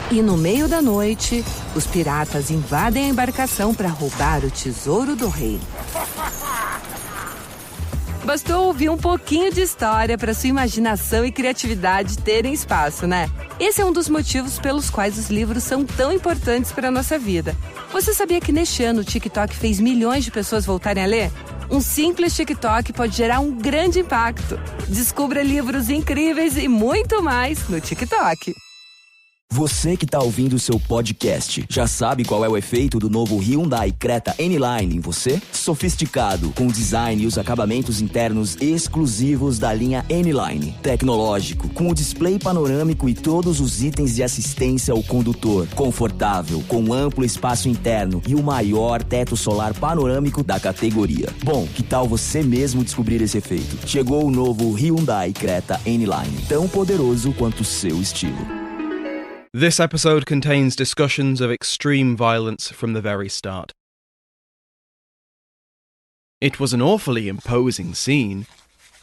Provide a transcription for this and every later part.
E no meio da noite, os piratas invadem a embarcação para roubar o tesouro do rei. Bastou ouvir um pouquinho de história para sua imaginação e criatividade terem espaço, né? Esse é um dos motivos pelos quais os livros são tão importantes para a nossa vida. Você sabia que neste ano o TikTok fez milhões de pessoas voltarem a ler? Um simples TikTok pode gerar um grande impacto. Descubra livros incríveis e muito mais no TikTok. Você que está ouvindo o seu podcast, já sabe qual é o efeito do novo Hyundai Creta N-Line em você? Sofisticado, com design e os acabamentos internos exclusivos da linha N-Line. Tecnológico, com o display panorâmico e todos os itens de assistência ao condutor. Confortável, com amplo espaço interno e o maior teto solar panorâmico da categoria. Bom, que tal você mesmo descobrir esse efeito? Chegou o novo Hyundai Creta N-Line, tão poderoso quanto o seu estilo. This episode contains discussions of extreme violence from the very start. It was an awfully imposing scene.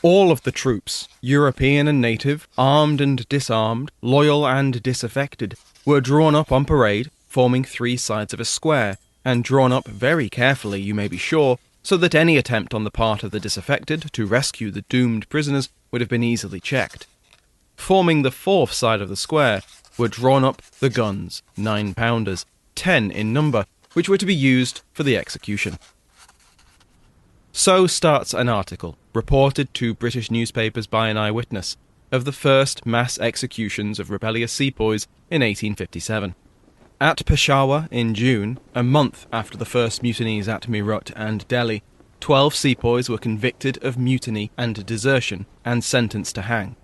All of the troops, European and native, armed and disarmed, loyal and disaffected, were drawn up on parade, forming three sides of a square, and drawn up very carefully, you may be sure, so that any attempt on the part of the disaffected to rescue the doomed prisoners would have been easily checked. Forming the fourth side of the square were drawn up the guns, 9-pounders, 10 in number, which were to be used for the execution. So starts an article, reported to British newspapers by an eyewitness, of the first mass executions of rebellious sepoys in 1857. At Peshawar in June, a month after the first mutinies at Meerut and Delhi, 12 sepoys were convicted of mutiny and desertion and sentenced to hang.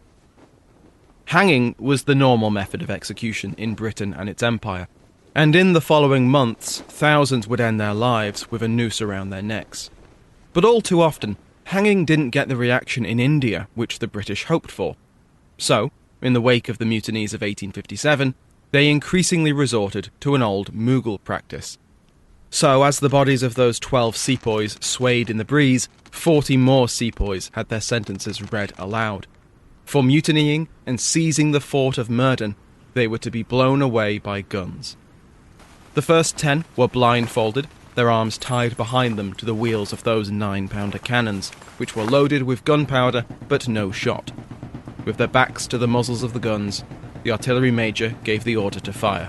Hanging was the normal method of execution in Britain and its empire, and in the following months, thousands would end their lives with a noose around their necks. But all too often, hanging didn't get the reaction in India which the British hoped for. So, in the wake of the mutinies of 1857, they increasingly resorted to an old Mughal practice. So, as the bodies of those 12 sepoys swayed in the breeze, 40 more sepoys had their sentences read aloud. For mutinying and seizing the fort of Murden, they were to be blown away by guns. The first 10 were blindfolded, their arms tied behind them to the wheels of those 9-pounder cannons, which were loaded with gunpowder but no shot. With their backs to the muzzles of the guns, the artillery major gave the order to fire.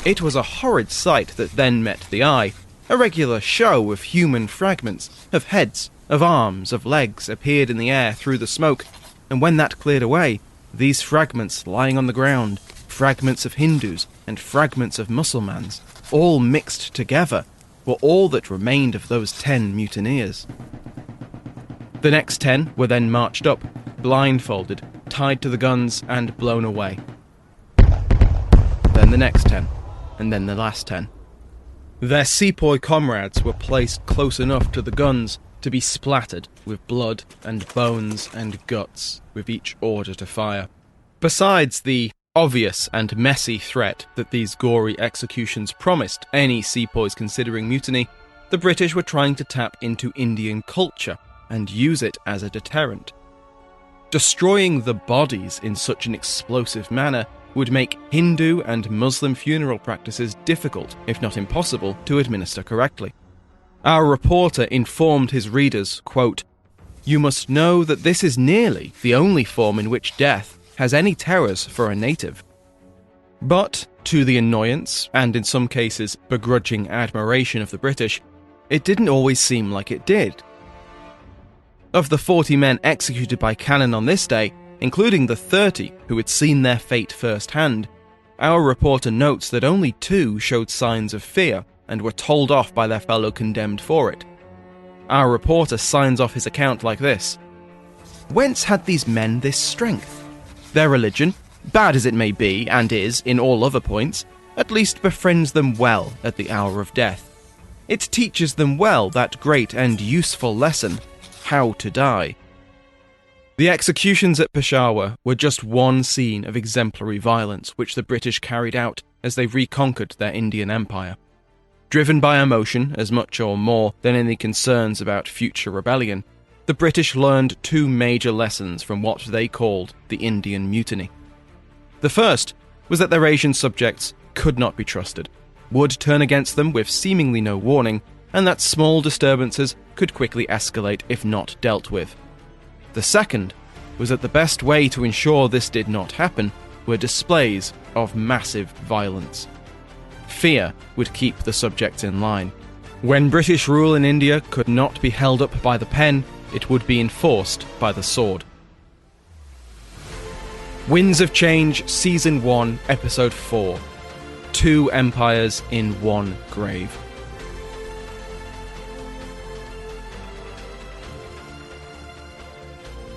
It was a horrid sight that then met the eye, a regular show of human fragments, of heads, of arms, of legs appeared in the air through the smoke, and when that cleared away, these fragments lying on the ground, fragments of Hindus and fragments of Mussulmans, all mixed together, were all that remained of those 10 mutineers. The next 10 were then marched up, blindfolded, tied to the guns, and blown away. Then the next 10, and then the last 10. Their sepoy comrades were placed close enough to the guns to be splattered with blood and bones and guts with each order to fire. Besides the obvious and messy threat that these gory executions promised any sepoys considering mutiny, the British were trying to tap into Indian culture and use it as a deterrent. Destroying the bodies in such an explosive manner would make Hindu and Muslim funeral practices difficult, if not impossible, to administer correctly. Our reporter informed his readers, quote, "You must know that this is nearly the only form in which death has any terrors for a native." But, to the annoyance, and in some cases begrudging admiration of the British, it didn't always seem like it did. Of the 40 men executed by cannon on this day, including the 30 who had seen their fate firsthand, our reporter notes that only 2 showed signs of fear and were told off by their fellow condemned for it. Our reporter signs off his account like this: "Whence had these men this strength? Their religion, bad as it may be, and is in all other points, at least befriends them well at the hour of death. It teaches them well that great and useful lesson, how to die." The executions at Peshawar were just one scene of exemplary violence which the British carried out as they reconquered their Indian empire. Driven by emotion as much or more than any concerns about future rebellion, the British learned two major lessons from what they called the Indian Mutiny. The first was that their Asian subjects could not be trusted, would turn against them with seemingly no warning, and that small disturbances could quickly escalate if not dealt with. The second was that the best way to ensure this did not happen were displays of massive violence. Fear would keep the subjects in line. When British rule in India could not be held up by the pen, it would be enforced by the sword. Winds of Change, Season 1, Episode 4. 2 empires in one grave.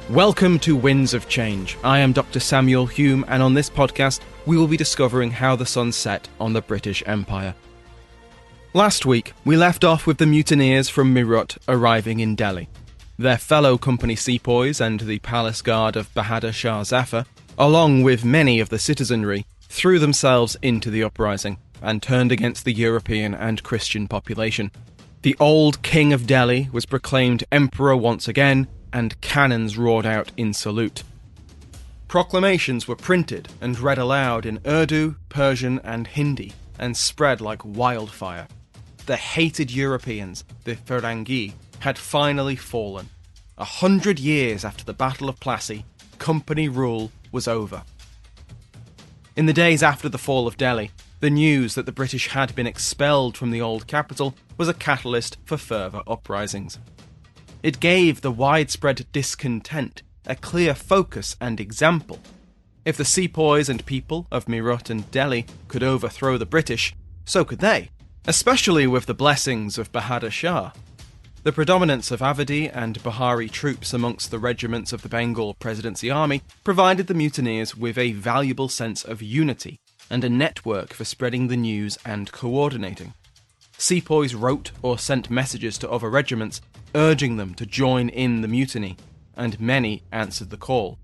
Welcome to Winds of Change. I am Dr. Samuel Hume, and on this podcast we will be discovering how the sun set on the British Empire. Last week we left off with the mutineers from Meerut arriving in Delhi. Their fellow company sepoys and the palace guard of Bahadur Shah Zafar, along with many of the citizenry, threw themselves into the uprising and turned against the European and Christian population. The old king of Delhi was proclaimed emperor once again, and cannons roared out in salute. Proclamations were printed and read aloud in Urdu, Persian and Hindi, and spread like wildfire. The hated Europeans, the Firangi, had finally fallen. 100 years after the Battle of Plassey, company rule was over. In the days after the fall of Delhi, the news that the British had been expelled from the old capital was a catalyst for further uprisings. It gave the widespread discontent a clear focus and example. If the sepoys and people of Meerut and Delhi could overthrow the British, so could they, especially with the blessings of Bahadur Shah. The predominance of Awadhi and Bahari troops amongst the regiments of the Bengal Presidency Army provided the mutineers with a valuable sense of unity and a network for spreading the news and coordinating. Sepoys wrote or sent messages to other regiments urging them to join in the mutiny, and many answered the call.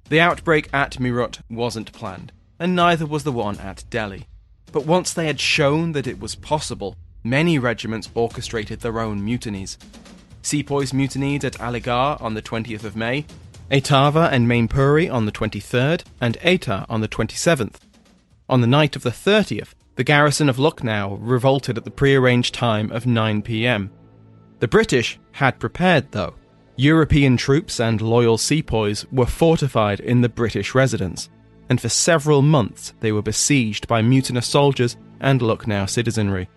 The outbreak at Meerut wasn't planned, and neither was the one at Delhi. But once they had shown that it was possible, many regiments orchestrated their own mutinies. Sepoys mutinied at Aligarh on the 20th of May, Etawah and Mainpuri on the 23rd, and Etah on the 27th. On the night of the 30th, the garrison of Lucknow revolted at the prearranged time of 9 p.m. The British had prepared, though. European troops and loyal sepoys were fortified in the British residence, and for several months they were besieged by mutinous soldiers and Lucknow citizenry.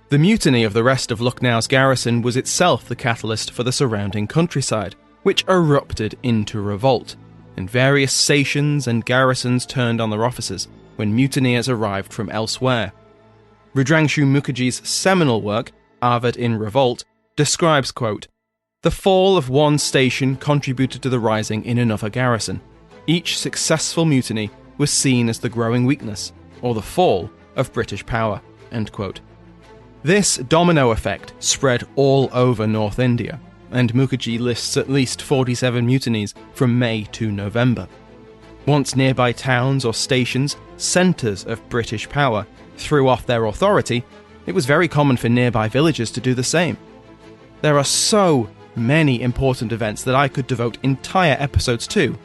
The mutiny of the rest of Lucknow's garrison was itself the catalyst for the surrounding countryside, which erupted into revolt, and various stations and garrisons turned on their officers when mutineers arrived from elsewhere. Rudrangshu Mukherjee's seminal work, Avad in Revolt, describes, quote, "The fall of one station contributed to the rising in another garrison. Each successful mutiny was seen as the growing weakness, or the fall, of British power." End quote. This domino effect spread all over North India, and Mukherjee lists at least 47 mutinies from May to November. Once nearby towns or stations, centres of British power, threw off their authority, it was very common for nearby villages to do the same. There are so many important events that I could devote entire episodes to.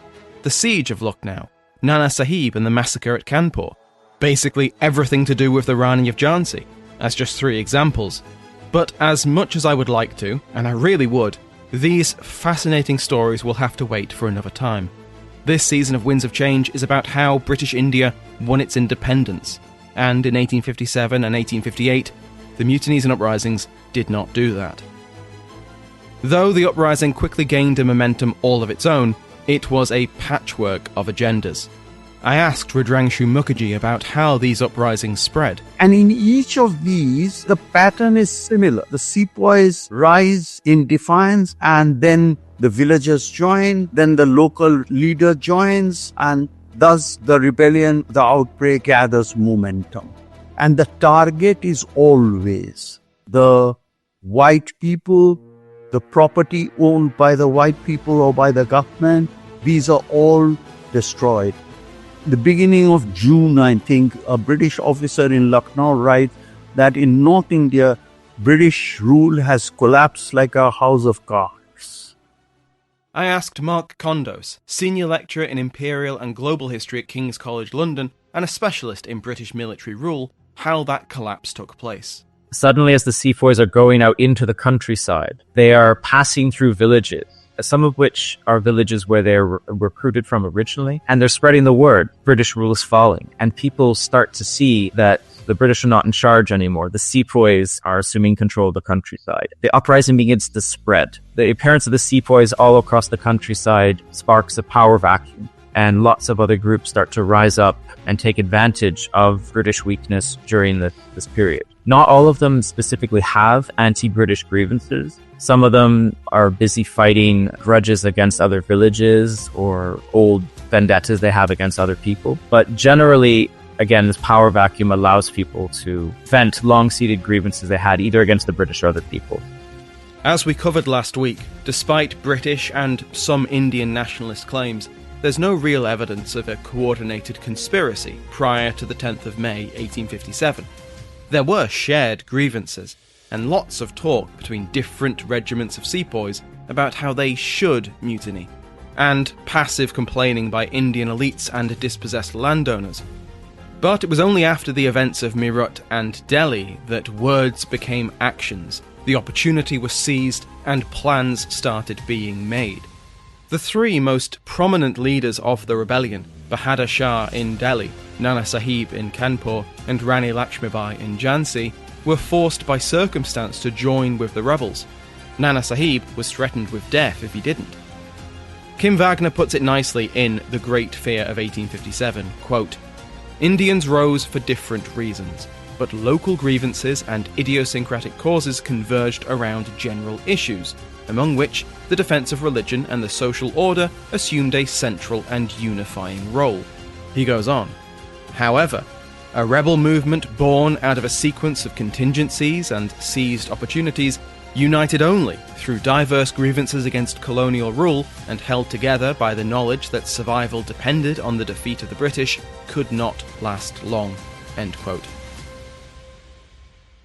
The siege of Lucknow, Nana Sahib and the massacre at Kanpur, basically everything to do with the Rani of Jhansi, as just 3 examples. But as much as I would like to, and I really would, these fascinating stories will have to wait for another time. This season of Winds of Change is about how British India won its independence, and in 1857 and 1858, the mutinies and uprisings did not do that. Though the uprising quickly gained a momentum all of its own, it was a patchwork of agendas. I asked Rudrangshu Mukherjee about how these uprisings spread. And in each of these, the pattern is similar. The sepoys rise in defiance, and then the villagers join, then the local leader joins, and thus the rebellion, the outbreak gathers momentum. And the target is always the white people, the property owned by the white people or by the government. These are all destroyed. The beginning of June, I think, a British officer in Lucknow writes that in North India, British rule has collapsed like a house of cards. I asked Mark Condos, senior lecturer in Imperial and Global History at King's College London and a specialist in British military rule, how that collapse took place. Suddenly, as the sepoys are going out into the countryside, they are passing through villages, some of which are villages where they're recruited from originally, and they're spreading the word, British rule is falling, and people start to see that the British are not in charge anymore. The sepoys are assuming control of the countryside. The uprising begins to spread. The appearance of the sepoys all across the countryside sparks a power vacuum, and lots of other groups start to rise up and take advantage of British weakness during this period. Not all of them specifically have anti-British grievances. Some of them are busy fighting grudges against other villages or old vendettas they have against other people. But generally, again, this power vacuum allows people to vent long-seated grievances they had either against the British or other people. As we covered last week, despite British and some Indian nationalist claims, there's no real evidence of a coordinated conspiracy prior to the 10th of May 1857. There were shared grievances, and lots of talk between different regiments of sepoys about how they should mutiny, and passive complaining by Indian elites and dispossessed landowners. But it was only after the events of Meerut and Delhi that words became actions, the opportunity was seized, and plans started being made. The three most prominent leaders of the rebellion, Bahadur Shah in Delhi, Nana Sahib in Kanpur, and Rani Lakshmibai in Jhansi, were forced by circumstance to join with the rebels. Nana Sahib was threatened with death if he didn't. Kim Wagner puts it nicely in The Great Fear of 1857, quote, "Indians rose for different reasons, but local grievances and idiosyncratic causes converged around general issues, among which the defence of religion and the social order assumed a central and unifying role." He goes on, "However, a rebel movement born out of a sequence of contingencies and seized opportunities, united only through diverse grievances against colonial rule and held together by the knowledge that survival depended on the defeat of the British, could not last long." End quote.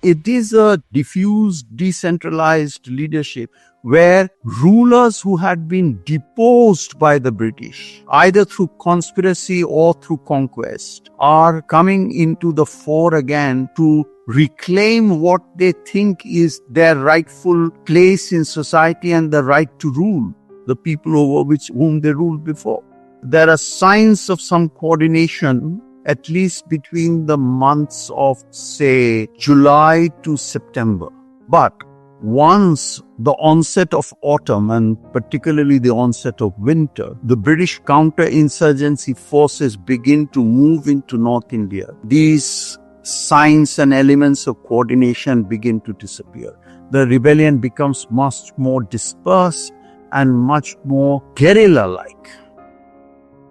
It is a diffused, decentralized leadership where rulers who had been deposed by the British, either through conspiracy or through conquest, are coming into the fore again to reclaim what they think is their rightful place in society and the right to rule the people over whom they ruled before. There are signs of some coordination, at least between the months of, say, July to September. But once the onset of autumn, and particularly the onset of winter, the British counterinsurgency forces begin to move into North India. These signs and elements of coordination begin to disappear. The rebellion becomes much more dispersed and much more guerrilla-like.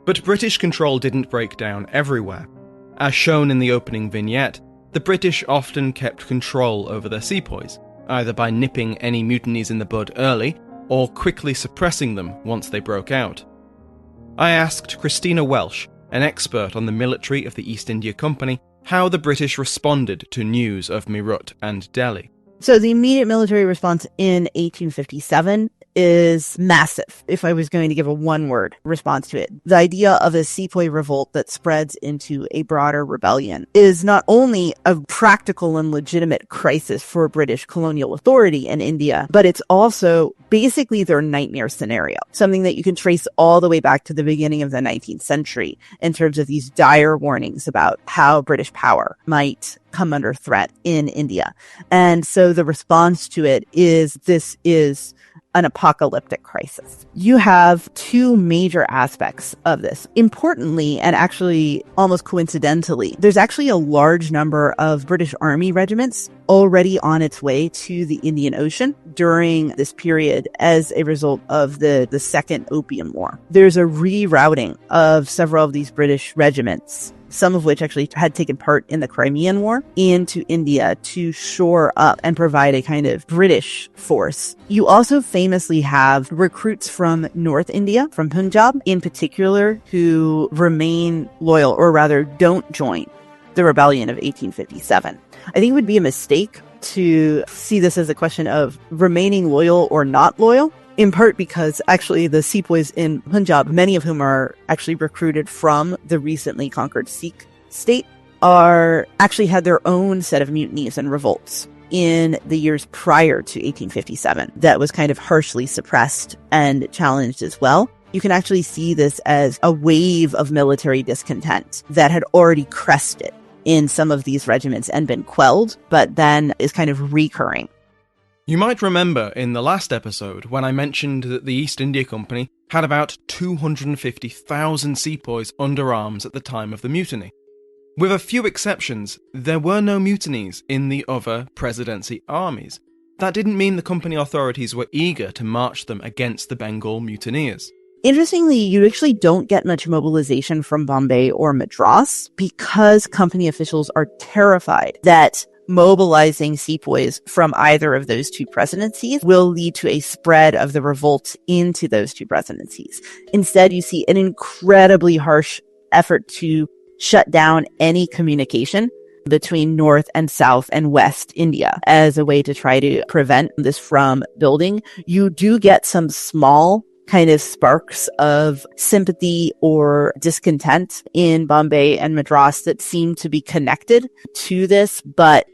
But British control didn't break down everywhere. As shown in the opening vignette, the British often kept control over their sepoys, either by nipping any mutinies in the bud early, or quickly suppressing them once they broke out. I asked Christina Welsch, an expert on the military of the East India Company, how the British responded to news of Meerut and Delhi. So the immediate military response in 1857 is massive, if I was going to give a one-word response to it. The idea of a sepoy revolt that spreads into a broader rebellion is not only a practical and legitimate crisis for British colonial authority in India, but it's also basically their nightmare scenario, something that you can trace all the way back to the beginning of the 19th century in terms of these dire warnings about how British power might come under threat in India. And so the response to it is, this is an apocalyptic crisis. You have two major aspects of this. Importantly, and actually almost coincidentally, there's actually a large number of British Army regiments already on its way to the Indian Ocean during this period as a result of the Second Opium War. There's a rerouting of several of these British regiments, some of which actually had taken part in the Crimean War, into India to shore up and provide a kind of British force. You also famously have recruits from North India, from Punjab in particular, who remain loyal, or rather don't join the rebellion of 1857. I think it would be a mistake to see this as a question of remaining loyal or not loyal. in part because actually the sepoys in Punjab, many of whom are actually recruited from the recently conquered Sikh state, are actually had their own set of mutinies and revolts in the years prior to 1857 that was kind of harshly suppressed and challenged as well. You can actually see this as a wave of military discontent that had already crested in some of these regiments and been quelled, but then is kind of recurring. You might remember in the last episode when I mentioned that the East India Company had about 250,000 sepoys under arms at the time of the mutiny. With a few exceptions, there were no mutinies in the other presidency armies. That didn't mean the company authorities were eager to march them against the Bengal mutineers. Interestingly, you actually don't get much mobilization from Bombay or Madras because company officials are terrified that mobilizing sepoys from either of those two presidencies will lead to a spread of the revolt into those two presidencies. Instead, you see an incredibly harsh effort to shut down any communication between North and South and West India as a way to try to prevent this from building. You do get some small kind of sparks of sympathy or discontent in Bombay and Madras that seem to be connected to this, but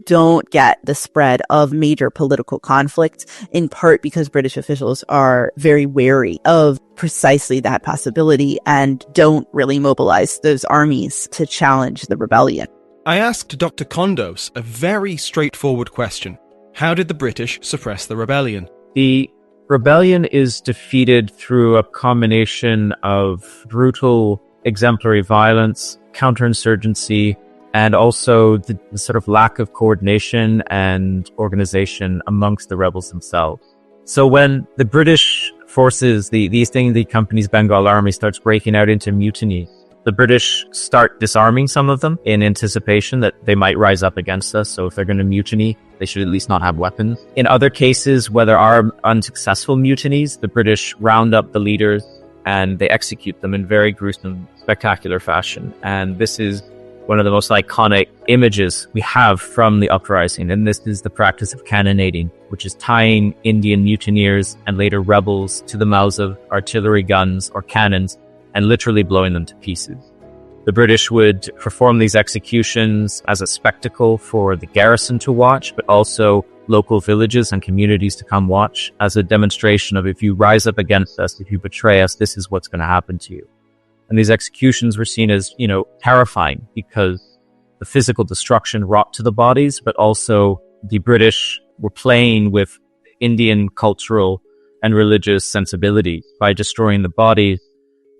don't get the spread of major political conflict, in part because British officials are very wary of precisely that possibility and don't really mobilize those armies to challenge the rebellion. I asked Dr. Kondos a very straightforward question. How did the British suppress the rebellion? The rebellion is defeated through a combination of brutal, exemplary violence, counterinsurgency, and also the sort of lack of coordination and organization amongst the rebels themselves. So when the British forces, the East India Company's Bengal army starts breaking out into mutinies, the British start disarming some of them in anticipation that they might rise up against us. So if they're going to mutiny, they should at least not have weapons. In other cases, where there are unsuccessful mutinies, the British round up the leaders and they execute them in very gruesome, spectacular fashion. And this is one of the most iconic images we have from the uprising. And this is the practice of cannonading, which is tying Indian mutineers and later rebels to the mouths of artillery guns or cannons and literally blowing them to pieces. The British would perform these executions as a spectacle for the garrison to watch, but also local villages and communities to come watch as a demonstration of, if you rise up against us, if you betray us, this is what's going to happen to you. And these executions were seen as, terrifying because the physical destruction wrought to the bodies, but also the British were playing with Indian cultural and religious sensibilities by destroying the bodies.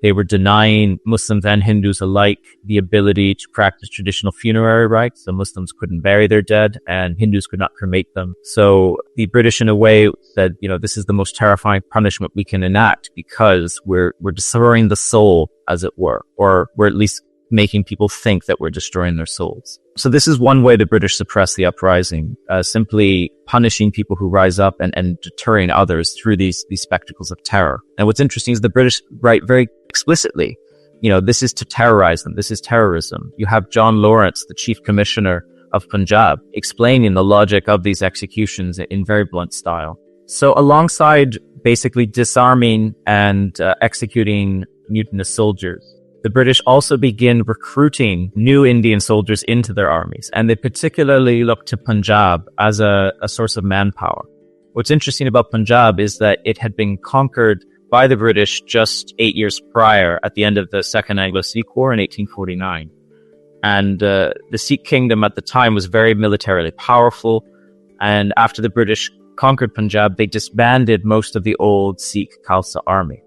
They were denying Muslims and Hindus alike the ability to practice traditional funerary rites. So Muslims couldn't bury their dead and Hindus could not cremate them. So the British, in a way, said, this is the most terrifying punishment we can enact because we're destroying the soul, as it were, or we're at least making people think that we're destroying their souls. So this is one way the British suppress the uprising, simply punishing people who rise up and deterring others through these spectacles of terror. And what's interesting is the British write very explicitly, this is to terrorize them. This is terrorism. You have John Lawrence, the chief commissioner of Punjab, explaining the logic of these executions in very blunt style. So alongside basically disarming and executing mutinous soldiers, the British also begin recruiting new Indian soldiers into their armies, and they particularly look to Punjab as a source of manpower. What's interesting about Punjab is that it had been conquered by the British just 8 years prior at the end of the Second Anglo-Sikh War in 1849. And the Sikh kingdom at the time was very militarily powerful, and after the British conquered Punjab, they disbanded most of the old Sikh Khalsa army.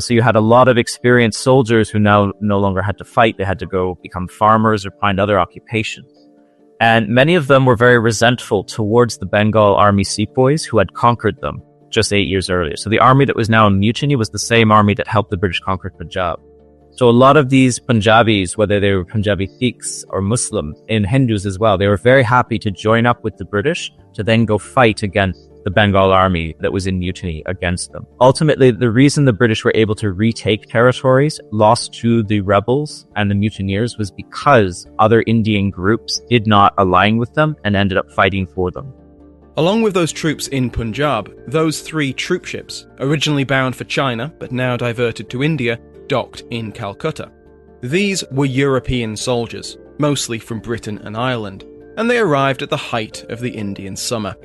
So you had a lot of experienced soldiers who now no longer had to fight. They had to go become farmers or find other occupations. And many of them were very resentful towards the Bengal army sepoys who had conquered them just 8 years earlier. So the army that was now in mutiny was the same army that helped the British conquer Punjab. So a lot of these Punjabis, whether they were Punjabi Sikhs or Muslims, and Hindus as well, they were very happy to join up with the British to then go fight against the Bengal army that was in mutiny against them. Ultimately, the reason the British were able to retake territories lost to the rebels and the mutineers was because other Indian groups did not align with them and ended up fighting for them. Along with those troops in Punjab, those 3 troopships, originally bound for China but now diverted to India, docked in Calcutta. These were European soldiers, mostly from Britain and Ireland, and they arrived at the height of the Indian summer.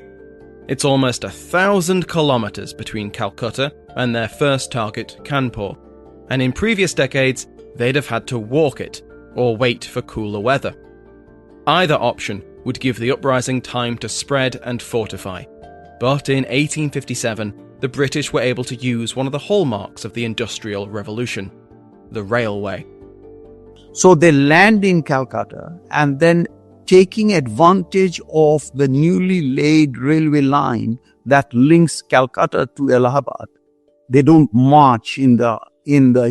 It's almost 1,000 kilometres between Calcutta and their first target, Kanpur, and in previous decades, they'd have had to walk it, or wait for cooler weather. Either option would give the uprising time to spread and fortify. But in 1857, the British were able to use one of the hallmarks of the Industrial Revolution, the railway. So they land in Calcutta, and then taking advantage of the newly laid railway line that links Calcutta to Allahabad, they don't march in the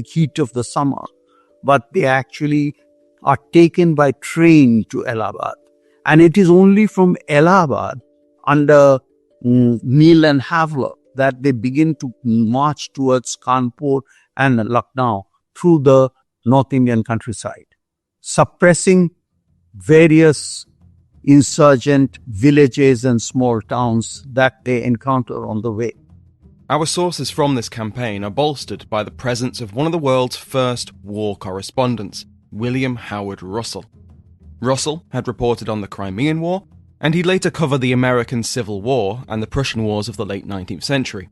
heat of the summer, but they actually are taken by train to Allahabad. And it is only from Allahabad under Neil and Havelock that they begin to march towards Kanpur and Lucknow through the North Indian countryside, suppressing various insurgent villages and small towns that they encounter on the way. Our sources from this campaign are bolstered by the presence of one of the world's first war correspondents, William Howard Russell. Russell had reported on the Crimean War, and he'd later cover the American Civil War and the Prussian Wars of the late 19th century.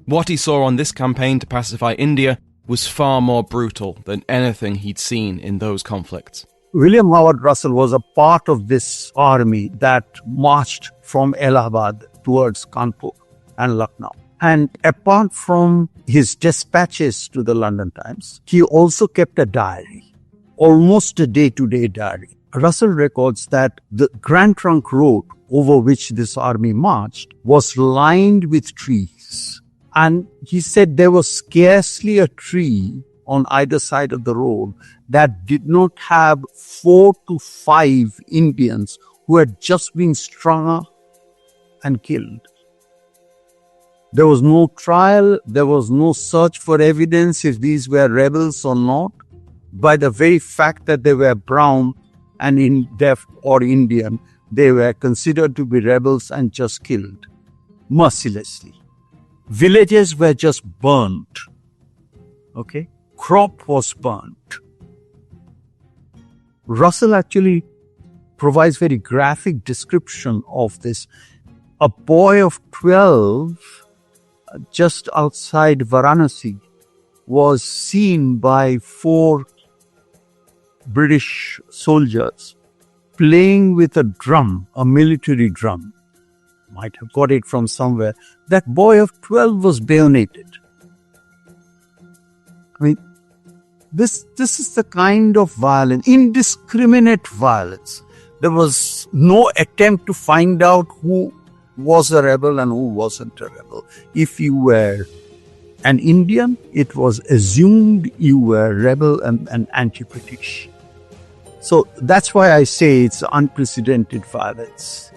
What he saw on this campaign to pacify India was far more brutal than anything he'd seen in those conflicts. William Howard Russell was a part of this army that marched from Allahabad towards Kanpur and Lucknow. And apart from his dispatches to the London Times, he also kept a diary, almost a day-to-day diary. Russell records that the Grand Trunk Road over which this army marched was lined with trees. And he said there was scarcely a tree on either side of the road that did not have 4 to 5 Indians who had just been strung up and killed. There was no trial, there was no search for evidence if these were rebels or not. By the very fact that they were brown and deaf or Indian, they were considered to be rebels and just killed mercilessly. Villages were just burnt. Okay? Crop was burnt. Russell actually provides very graphic description of this. A boy of 12 just outside Varanasi was seen by 4 British soldiers playing with a drum, a military drum. Might have got it from somewhere. That boy of 12 was bayoneted. I mean, this is the kind of violence, indiscriminate violence. There was no attempt to find out who was a rebel and who wasn't a rebel. If you were an Indian, it was assumed you were rebel and anti-British. So that's why I say it's unprecedented violence.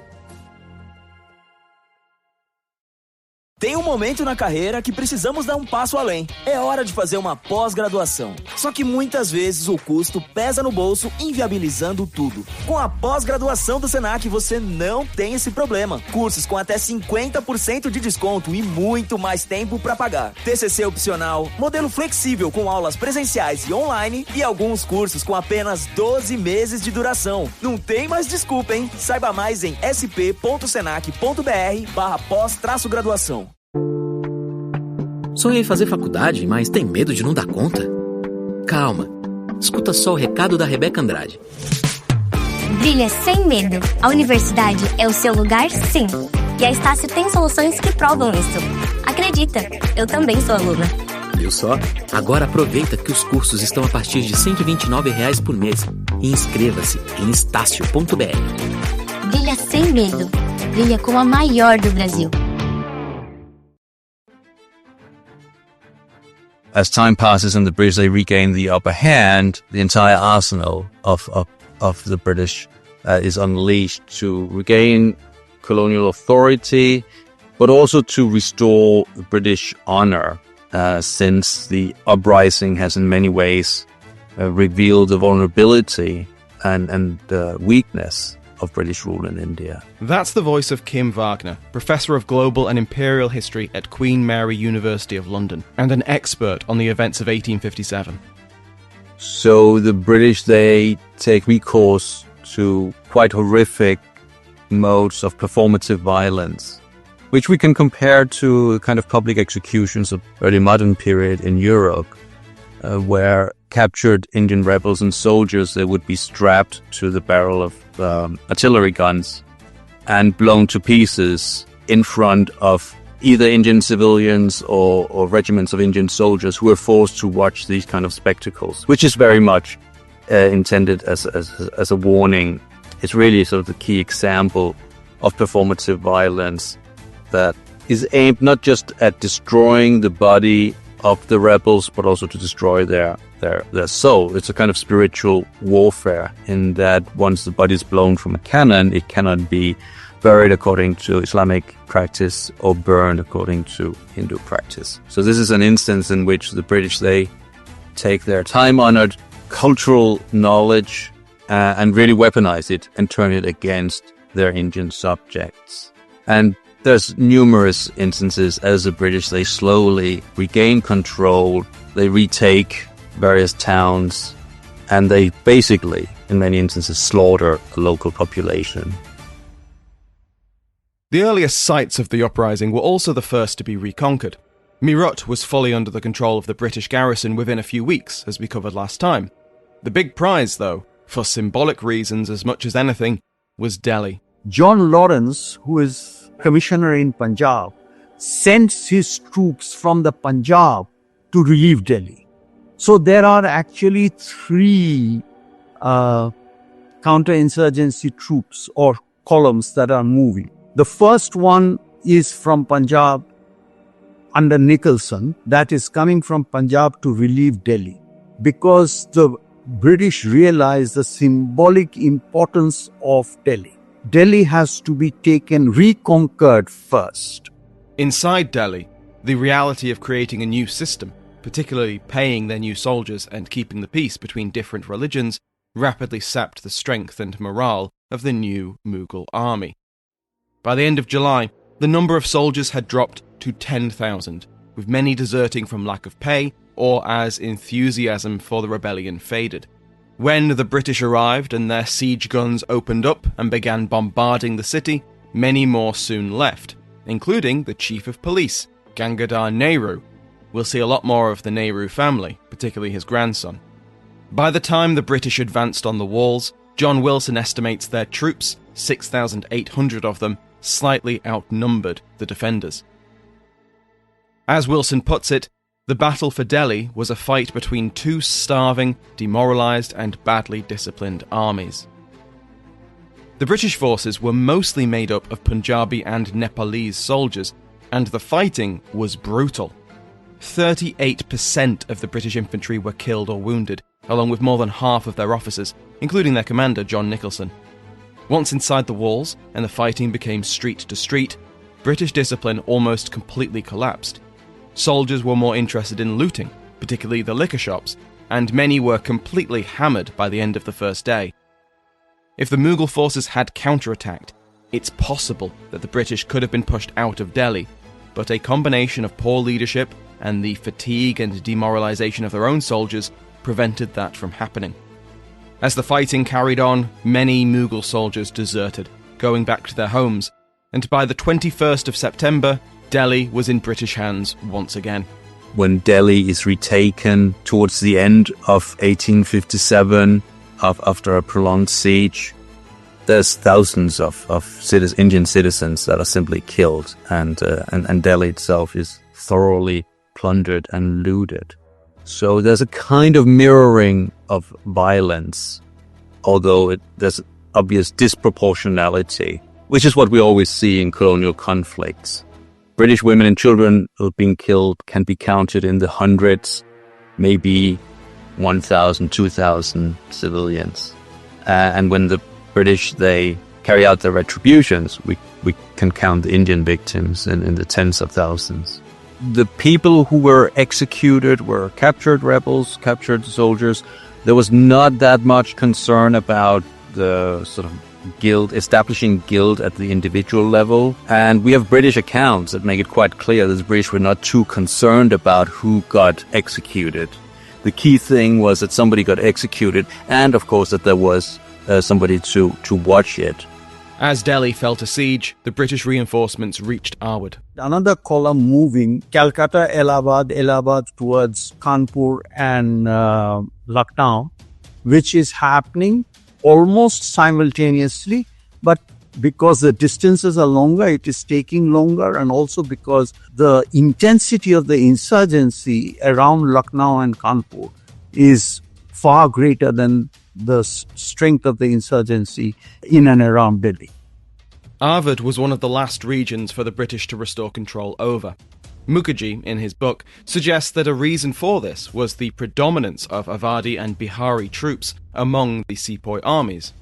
Tem um momento na carreira que precisamos dar um passo além. É hora de fazer uma pós-graduação. Só que muitas vezes o custo pesa no bolso, inviabilizando tudo. Com a pós-graduação do Senac, você não tem esse problema. Cursos com até 50% de desconto e muito mais tempo para pagar. TCC opcional, modelo flexível com aulas presenciais e online e alguns cursos com apenas 12 meses de duração. Não tem mais desculpa, hein? Saiba mais em sp.senac.br/pós-graduação. Sonha em fazer faculdade, mas tem medo de não dar conta? Calma, escuta só o recado da Rebeca Andrade. Brilha sem medo. A universidade é o seu lugar, sim. E a Estácio tem soluções que provam isso. Acredita, eu também sou aluna. Viu só? Agora aproveita que os cursos estão a partir de R$ 129 por mês. E inscreva-se em estácio.br. Brilha sem medo. Brilha como a maior do Brasil. As time passes and the British, they regain the upper hand, the entire arsenal of the British is unleashed to regain colonial authority, but also to restore British honor, since the uprising has in many ways revealed the vulnerability and weakness of British rule in India. That's the voice of Kim Wagner, Professor of Global and Imperial History at Queen Mary University of London, and an expert on the events of 1857. So the British, they take recourse to quite horrific modes of performative violence, which we can compare to kind of public executions of early modern period in Europe, where captured Indian rebels and soldiers, they would be strapped to the barrel of artillery guns and blown to pieces in front of either Indian civilians or regiments of Indian soldiers who were forced to watch these kind of spectacles, which is very much intended as a warning. It's really sort of the key example of performative violence that is aimed not just at destroying the body of the rebels, but also to destroy their soul. It's a kind of spiritual warfare in that once the body is blown from a cannon, it cannot be buried according to Islamic practice or burned according to Hindu practice. So this is an instance in which the British, they take their time-honored cultural knowledge and really weaponize it and turn it against their Indian subjects. And there's numerous instances as the British, they slowly regain control, they retake various towns, and they basically, in many instances, slaughter a local population. The earliest sites of the uprising were also the first to be reconquered. Meerut was fully under the control of the British garrison within a few weeks, as we covered last time. The big prize, though, for symbolic reasons as much as anything, was Delhi. John Lawrence, who is commissioner in Punjab, sends his troops from the Punjab to relieve Delhi. So there are actually 3 counterinsurgency troops or columns that are moving. The first one is from Punjab under Nicholson, that is coming from Punjab to relieve Delhi, because the British realize the symbolic importance of Delhi. Delhi has to be reconquered first. Inside Delhi, the reality of creating a new system, particularly paying their new soldiers and keeping the peace between different religions, rapidly sapped the strength and morale of the new Mughal army. By the end of July, the number of soldiers had dropped to 10,000, with many deserting from lack of pay or as enthusiasm for the rebellion faded. When the British arrived and their siege guns opened up and began bombarding the city, many more soon left, including the Chief of Police, Gangadhar Nehru. We'll see a lot more of the Nehru family, particularly his grandson. By the time the British advanced on the walls, John Wilson estimates their troops, 6,800 of them, slightly outnumbered the defenders. As Wilson puts it, the battle for Delhi was a fight between 2 starving, demoralized, and badly disciplined armies. The British forces were mostly made up of Punjabi and Nepalese soldiers, and the fighting was brutal. 38% of the British infantry were killed or wounded, along with more than half of their officers, including their commander, John Nicholson. Once inside the walls, and the fighting became street to street, British discipline almost completely collapsed. Soldiers were more interested in looting, particularly the liquor shops, and many were completely hammered by the end of the first day. If the Mughal forces had counterattacked, it's possible that the British could have been pushed out of Delhi, but a combination of poor leadership and the fatigue and demoralization of their own soldiers prevented that from happening. As the fighting carried on, many Mughal soldiers deserted, going back to their homes, and by the 21st of September, Delhi was in British hands once again. When Delhi is retaken towards the end of 1857, after a prolonged siege, there's thousands of Indian citizens that are simply killed, and Delhi itself is thoroughly plundered and looted. So there's a kind of mirroring of violence, although there's obvious disproportionality, which is what we always see in colonial conflicts. British women and children who have been killed can be counted in the hundreds, maybe 1,000, 2,000 civilians. And when the British, they carry out their retributions, we can count the Indian victims in the tens of thousands. The people who were executed were captured rebels, captured soldiers. There was not that much concern about the sort of guild, establishing guild at the individual level. And we have British accounts that make it quite clear that the British were not too concerned about who got executed. The key thing was that somebody got executed, and of course that there was somebody to watch it. As Delhi felt a siege, the British reinforcements reached Arwad. Another column moving, Calcutta, Allahabad towards Kanpur and Lucknow, which is happening almost simultaneously, but because the distances are longer, it is taking longer, and also because the intensity of the insurgency around Lucknow and Kanpur is far greater than the strength of the insurgency in and around Delhi. Arwad was one of the last regions for the British to restore control over. Mukherjee, in his book, suggests that a reason for this was the predominance of Awadhi and Bihari troops among the sepoy armies.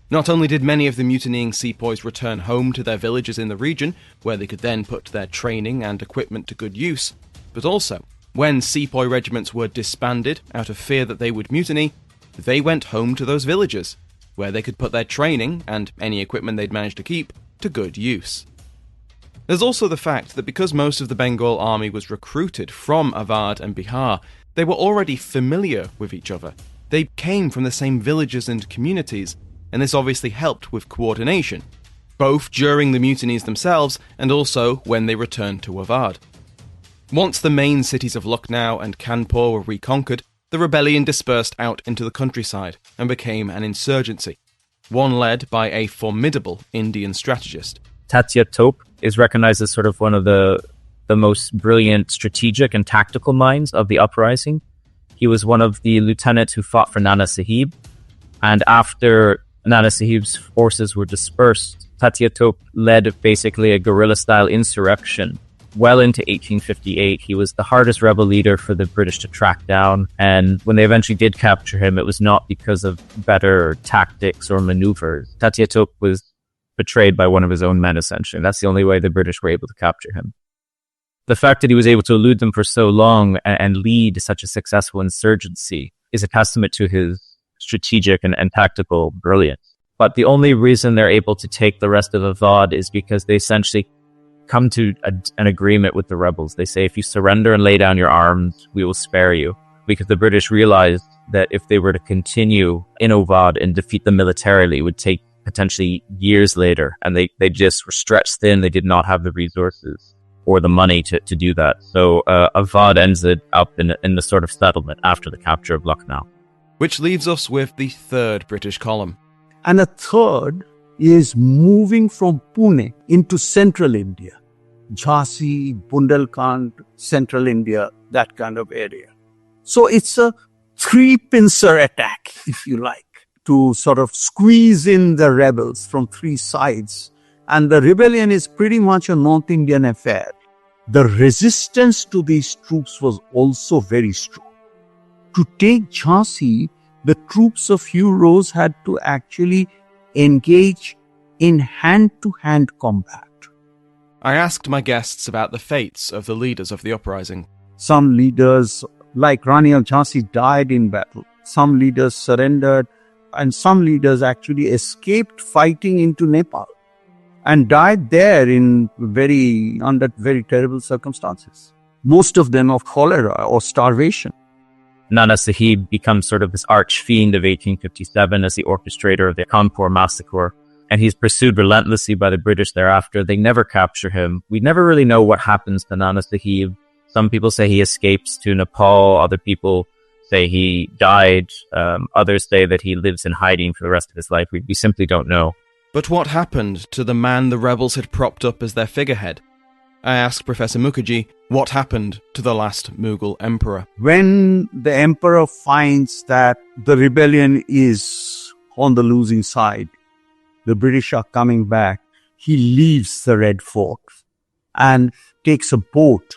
Not only did many of the mutinying sepoys return home to their villages in the region, where they could then put their training and equipment to good use, but also, when sepoy regiments were disbanded out of fear that they would mutiny, they went home to those villages, where they could put their training and any equipment they'd managed to keep to good use. There's also the fact that because most of the Bengal army was recruited from Awadh and Bihar, they were already familiar with each other. They came from the same villages and communities, and this obviously helped with coordination, both during the mutinies themselves and also when they returned to Awadh. Once the main cities of Lucknow and Kanpur were reconquered, the rebellion dispersed out into the countryside and became an insurgency, one led by a formidable Indian strategist. Tatya Tope is recognized as sort of one of the most brilliant strategic and tactical minds of the uprising. He was one of the lieutenants who fought for Nana Sahib, and after Nana Sahib's forces were dispersed, Tatya Tope led basically a guerrilla-style insurrection. Well into 1858, he was the hardest rebel leader for the British to track down, and when they eventually did capture him, it was not because of better tactics or maneuvers. Tatya Tope was betrayed by one of his own men, essentially. That's the only way the British were able to capture him. The fact that he was able to elude them for so long and lead such a successful insurgency is a testament to his strategic and tactical brilliance. But the only reason they're able to take the rest of Awadh is because they essentially come to an agreement with the rebels. They say, if you surrender and lay down your arms, we will spare you. Because the British realized that if they were to continue in Awadh and defeat them militarily, it would take potentially years later. And they just were stretched thin. They did not have the resources or the money to do that. So Awadh ended up in the sort of settlement after the capture of Lucknow. Which leaves us with the third British column. And a third is moving from Pune into central India. Jhansi, Bundelkhand, central India, that kind of area. So it's a three-pincer attack, if you like, to sort of squeeze in the rebels from three sides. And the rebellion is pretty much a North Indian affair. The resistance to these troops was also very strong. To take Jhansi, the troops of Hugh Rose had to actually engage in hand-to-hand combat. I asked my guests about the fates of the leaders of the uprising. Some leaders, like Rani of Jhansi, died in battle. Some leaders surrendered, and some leaders actually escaped fighting into Nepal and died there under very terrible circumstances. Most of them of cholera or starvation. Nana Sahib becomes sort of this arch-fiend of 1857 as the orchestrator of the Kanpur massacre, and he's pursued relentlessly by the British thereafter. They never capture him. We never really know what happens to Nana Sahib. Some people say he escapes to Nepal. Other people say he died. Others say that he lives in hiding for the rest of his life. We simply don't know. But what happened to the man the rebels had propped up as their figurehead? I asked Professor Mukherjee what happened to the last Mughal emperor. When the emperor finds that the rebellion is on the losing side, the British are coming back, he leaves the Red Fort and takes a boat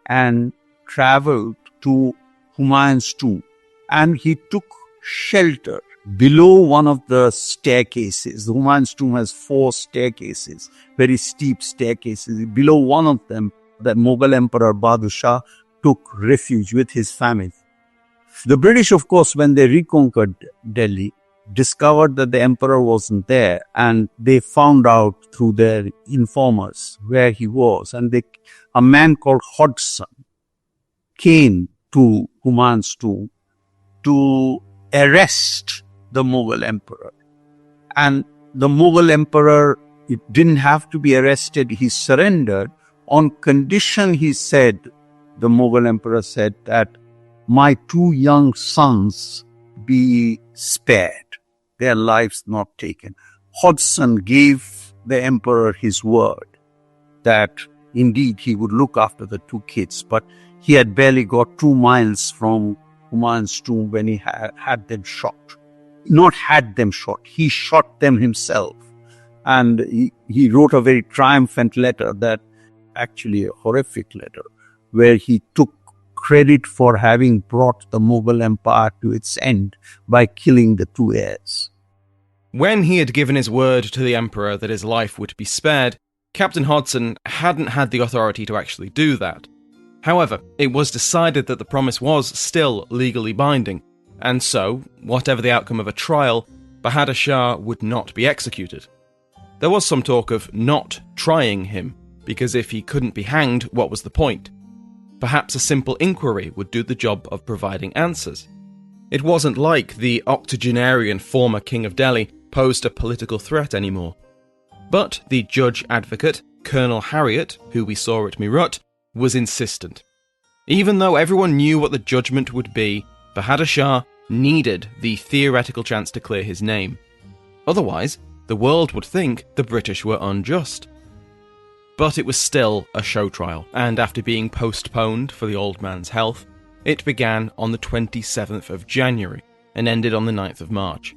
and traveled to Humayun's tomb. And he took shelter below one of the staircases. The Humayun's tomb has 4 staircases, very steep staircases. Below one of them, the Mughal Emperor Bahadur Shah took refuge with his family. The British, of course, when they reconquered Delhi, discovered that the emperor wasn't there, and they found out through their informers where he was, and a man called Hodgson came to Humayun's tomb to arrest the Mughal emperor. And the Mughal emperor, it didn't have to be arrested, he surrendered on condition, he said, the Mughal emperor said that my 2 young sons be spared, their lives not taken. Hodgson gave the emperor his word that indeed he would look after the 2 kids, but he had barely got 2 miles from Humayun's tomb when he had them shot. Not had them shot, he shot them himself. And he wrote a very triumphant letter, that actually a horrific letter, where he took credit for having brought the Mughal Empire to its end by killing the 2 heirs. When he had given his word to the emperor that his life would be spared, Captain Hodgson hadn't had the authority to actually do that. However, it was decided that the promise was still legally binding, and so, whatever the outcome of a trial, Bahadur Shah would not be executed. There was some talk of not trying him, because if he couldn't be hanged, what was the point? Perhaps a simple inquiry would do the job of providing answers. It wasn't like the octogenarian former King of Delhi posed a political threat anymore. But the judge advocate, Colonel Harriet, who we saw at Meerut, was insistent. Even though everyone knew what the judgment would be, Bahadur Shah needed the theoretical chance to clear his name. Otherwise, the world would think the British were unjust. But it was still a show trial, and after being postponed for the old man's health, it began on the 27th of January and ended on the 9th of March.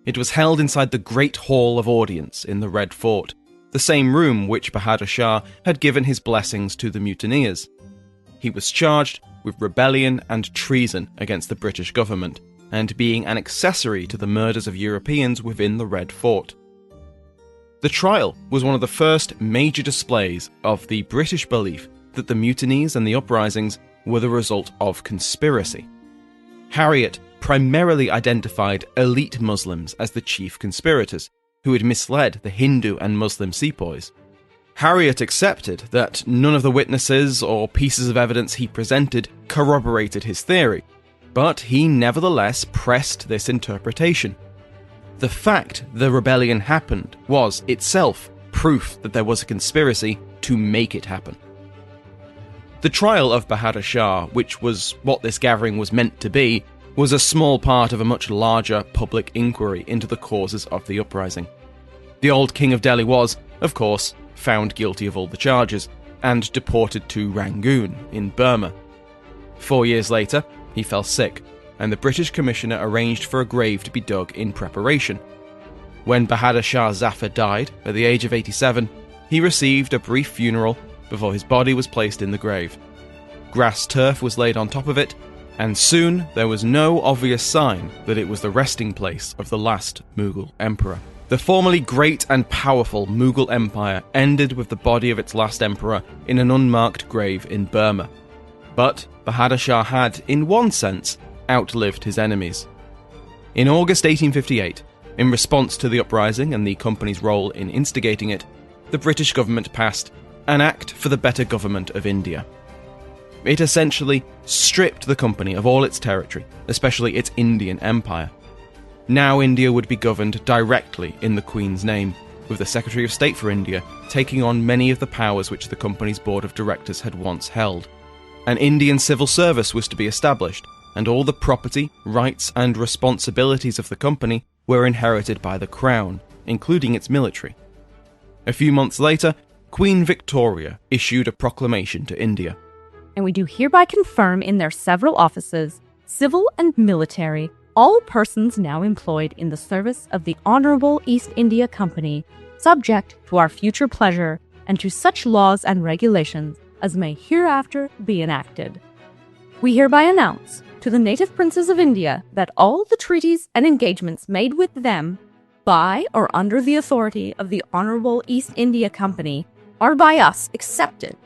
It was held inside the Great Hall of Audience in the Red Fort, the same room which Bahadur Shah had given his blessings to the mutineers. He was charged with rebellion and treason against the British government, and being an accessory to the murders of Europeans within the Red Fort. The trial was one of the first major displays of the British belief that the mutinies and the uprisings were the result of conspiracy. Harriet primarily identified elite Muslims as the chief conspirators, who had misled the Hindu and Muslim sepoys. Harriet accepted that none of the witnesses or pieces of evidence he presented corroborated his theory, but he nevertheless pressed this interpretation. The fact the rebellion happened was itself proof that there was a conspiracy to make it happen. The trial of Bahadur Shah, which was what this gathering was meant to be, was a small part of a much larger public inquiry into the causes of the uprising. The old King of Delhi was, of course, found guilty of all the charges, and deported to Rangoon in Burma. 4 years later, he fell sick, and the British commissioner arranged for a grave to be dug in preparation. When Bahadur Shah Zafar died, at the age of 87, he received a brief funeral before his body was placed in the grave. Grass turf was laid on top of it, and soon there was no obvious sign that it was the resting place of the last Mughal emperor. The formerly great and powerful Mughal Empire ended with the body of its last emperor in an unmarked grave in Burma. But Bahadur Shah had, in one sense, outlived his enemies. In August 1858, in response to the uprising and the company's role in instigating it, the British government passed an Act for the Better Government of India. It essentially stripped the company of all its territory, especially its Indian empire. Now India would be governed directly in the Queen's name, with the Secretary of State for India taking on many of the powers which the company's board of directors had once held. An Indian civil service was to be established, and all the property, rights and responsibilities of the company were inherited by the Crown, including its military. A few months later, Queen Victoria issued a proclamation to India. And we do hereby confirm in their several offices, civil and military, all persons now employed in the service of the Honourable East India Company, subject to our future pleasure and to such laws and regulations as may hereafter be enacted. We hereby announce to the native princes of India that all the treaties and engagements made with them by or under the authority of the Honourable East India Company are by us accepted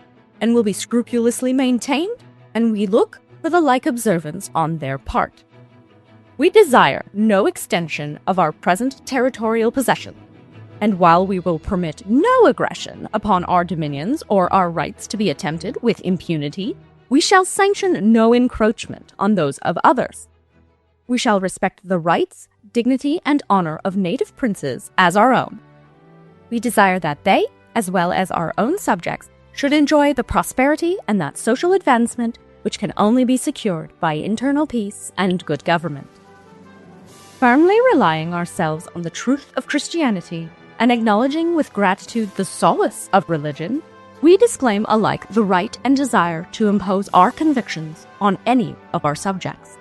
and will be scrupulously maintained, and we look for the like observance on their part. We desire no extension of our present territorial possession, and while we will permit no aggression upon our dominions or our rights to be attempted with impunity, we shall sanction no encroachment on those of others. We shall respect the rights, dignity, and honor of native princes as our own. We desire that they, as well as our own subjects, should enjoy the prosperity and that social advancement which can only be secured by internal peace and good government. Firmly relying ourselves on the truth of Christianity and acknowledging with gratitude the solace of religion, we disclaim alike the right and desire to impose our convictions on any of our subjects.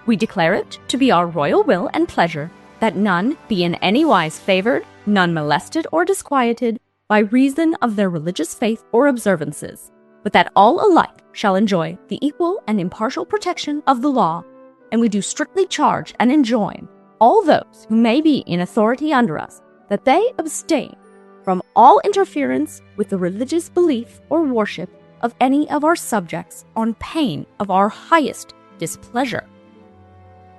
We declare it to be our royal will and pleasure that none be in any wise favored, none molested or disquieted by reason of their religious faith or observances, but that all alike shall enjoy the equal and impartial protection of the law, and we do strictly charge and enjoin all those who may be in authority under us that they abstain from all interference with the religious belief or worship of any of our subjects on pain of our highest displeasure.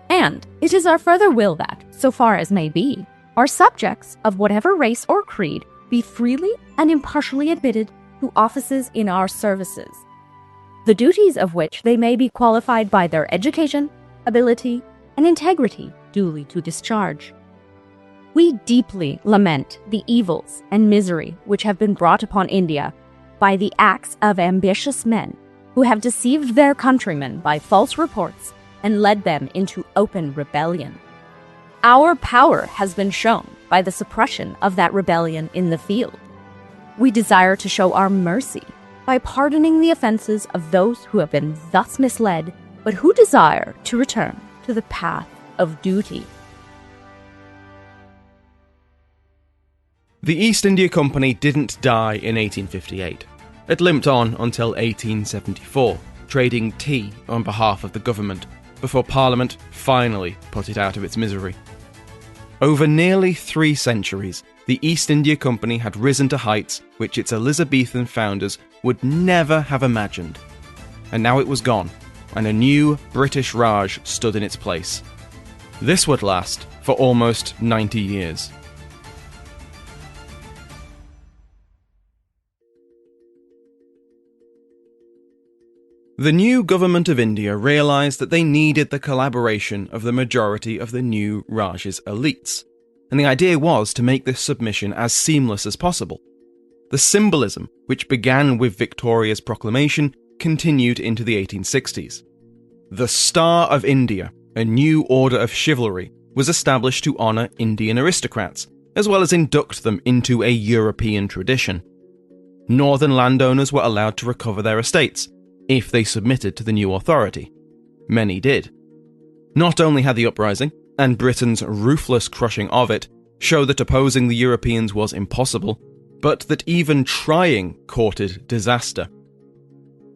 And it is our further will that, so far as may be, our subjects of whatever race or creed be freely and impartially admitted to offices in our services, the duties of which they may be qualified by their education, ability, and integrity duly to discharge. We deeply lament the evils and misery which have been brought upon India by the acts of ambitious men who have deceived their countrymen by false reports and led them into open rebellion. Our power has been shown by the suppression of that rebellion in the field. We desire to show our mercy by pardoning the offenses of those who have been thus misled, but who desire to return to the path of duty. The East India Company didn't die in 1858. It limped on until 1874, trading tea on behalf of the government, before Parliament finally put it out of its misery. Over nearly 3 centuries, the East India Company had risen to heights which its Elizabethan founders would never have imagined. And now it was gone, and a new British Raj stood in its place. This would last for almost 90 years. The new government of India realised that they needed the collaboration of the majority of the new Raj's elites, and the idea was to make this submission as seamless as possible. The symbolism, which began with Victoria's proclamation, continued into the 1860s. The Star of India, a new order of chivalry, was established to honour Indian aristocrats, as well as induct them into a European tradition. Northern landowners were allowed to recover their estates, if they submitted to the new authority. Many did. Not only had the uprising, and Britain's ruthless crushing of it, show that opposing the Europeans was impossible, but that even trying courted disaster.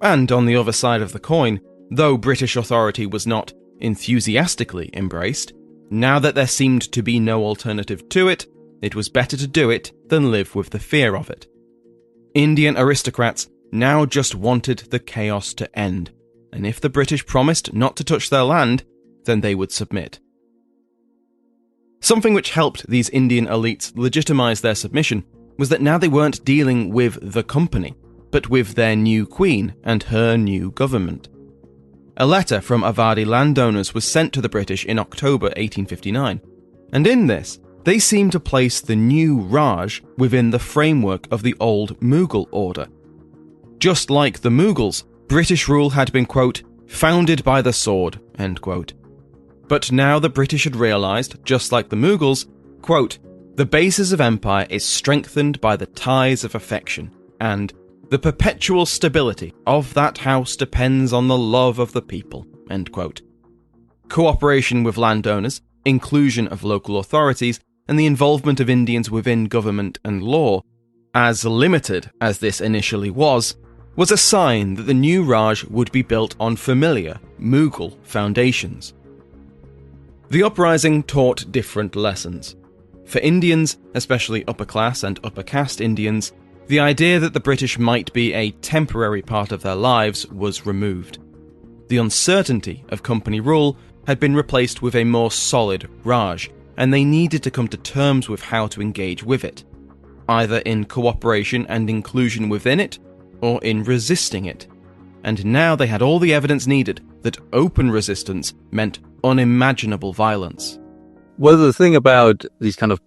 And on the other side of the coin, though British authority was not enthusiastically embraced, now that there seemed to be no alternative to it, it was better to do it than live with the fear of it. Indian aristocrats now just wanted the chaos to end, and if the British promised not to touch their land, then they would submit. Something which helped these Indian elites legitimise their submission was that now they weren't dealing with the company, but with their new queen and her new government. A letter from Awadhi landowners was sent to the British in October 1859, and in this, they seemed to place the new Raj within the framework of the old Mughal order. Just like the Mughals, British rule had been, quote, founded by the sword, end quote. But now the British had realised, just like the Mughals, quote, the basis of empire is strengthened by the ties of affection, and the perpetual stability of that house depends on the love of the people, end quote. Cooperation with landowners, inclusion of local authorities, and the involvement of Indians within government and law, as limited as this initially was a sign that the new Raj would be built on familiar Mughal foundations. The uprising taught different lessons. For Indians, especially upper-class and upper-caste Indians, the idea that the British might be a temporary part of their lives was removed. The uncertainty of company rule had been replaced with a more solid Raj, and they needed to come to terms with how to engage with it, either in cooperation and inclusion within it, or in resisting it. And now they had all the evidence needed that open resistance meant unimaginable violence. Well, the thing about these kind of